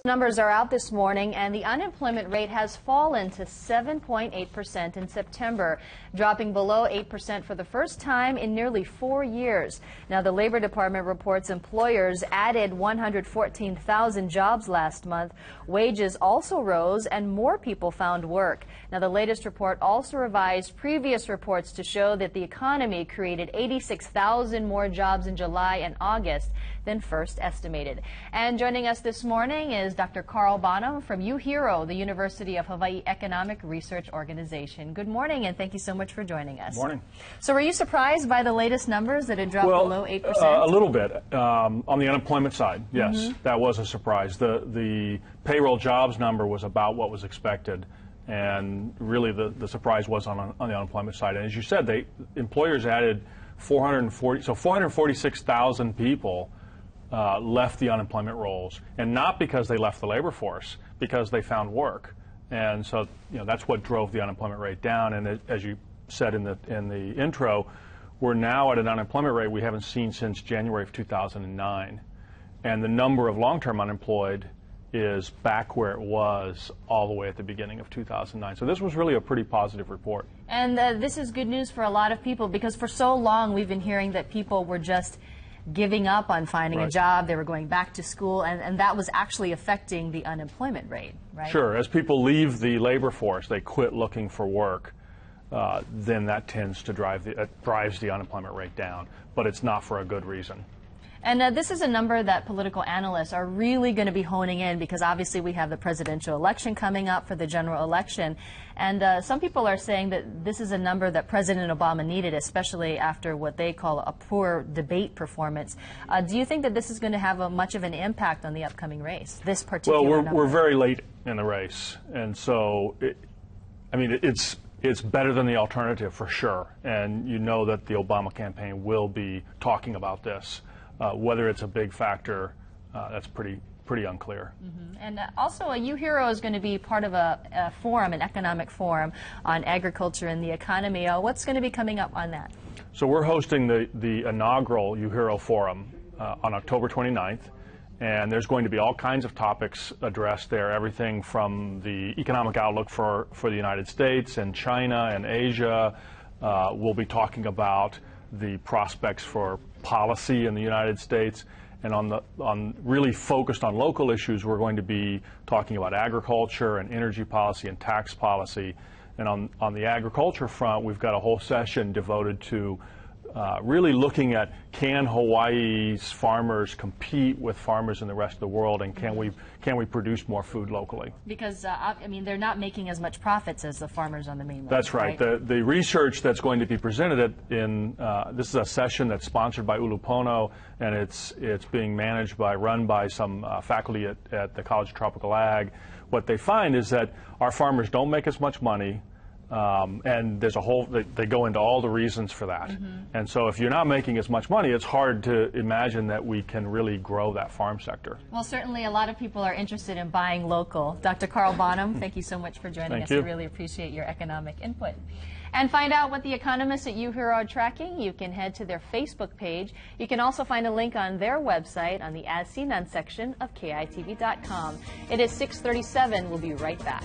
Numbers are out this morning, and the unemployment rate has fallen to 7.8% in September, dropping below 8% for the first time in nearly 4 years. Now, the Labor Department reports employers added 114,000 jobs last month. Wages also rose, and more people found work. Now, the latest report also revised previous reports to show that the economy created 86,000 more jobs in July and August than first estimated. And joining us this morning is Dr. Carl Bonham from UHERO, the University of Hawaii Economic Research Organization. Good morning, and thank you so much for joining us. Good morning. So were you surprised by the latest numbers that had dropped below 8%? A little bit. On the unemployment side, yes, that was a surprise. The payroll jobs number was about what was expected, and really the surprise was on the unemployment side. And as you said, employers added 446,000 people left the unemployment rolls, and not because they left the labor force, because they found work. And so, that's what drove the unemployment rate down. And as you said in the intro, we're now at an unemployment rate we haven't seen since January of 2009. And the number of long-term unemployed is back where it was all the way at the beginning of 2009. So this was really a pretty positive report. And this is good news for a lot of people, because for so long we've been hearing that people were just giving up on finding a job. They were going back to school, and that was actually affecting the unemployment rate, right? Sure. As people leave the labor force, they quit looking for work, then that tends to drives the unemployment rate down. But it's not for a good reason. And this is a number that political analysts are really going to be honing in, because obviously we have the presidential election coming up for the general election. And some people are saying that this is a number that President Obama needed, especially after what they call a poor debate performance. Do you think that this is going to have much of an impact on the upcoming race, this particular number? We're very late in the race. And so, it's better than the alternative for sure. And you know that the Obama campaign will be talking about this. Whether it's a big factor, that's pretty unclear. And also, UHERO is going to be part of a forum, an economic forum on agriculture and the economy. What's going to be coming up on that? So we're hosting the inaugural UHERO forum on October 29th, and there's going to be all kinds of topics addressed there, everything from the economic outlook for the United States and China and Asia. We'll be talking about the prospects for policy in the United States, and on really focused on local issues, we're going to be talking about agriculture and energy policy and tax policy. And on the agriculture front, we've got a whole session devoted to really looking at, can Hawaii's farmers compete with farmers in the rest of the world, and can we produce more food locally? Because they're not making as much profits as the farmers on the mainland. That's right. The research that's going to be presented this is a session that's sponsored by Ulupono, and it's being run by some faculty at the College of Tropical Ag. What they find is that our farmers don't make as much money. And there's they go into all the reasons for that. And so if you're not making as much money, it's hard to imagine that we can really grow that farm sector. Well, certainly a lot of people are interested in buying local. Dr. Carl Bonham, thank you so much for joining us. You. We really appreciate your economic input. And find out what the economists at UHERO are tracking, you can head to their Facebook page. You can also find a link on their website on the As Seen On section of KITV.com. It is 6:37. We'll be right back.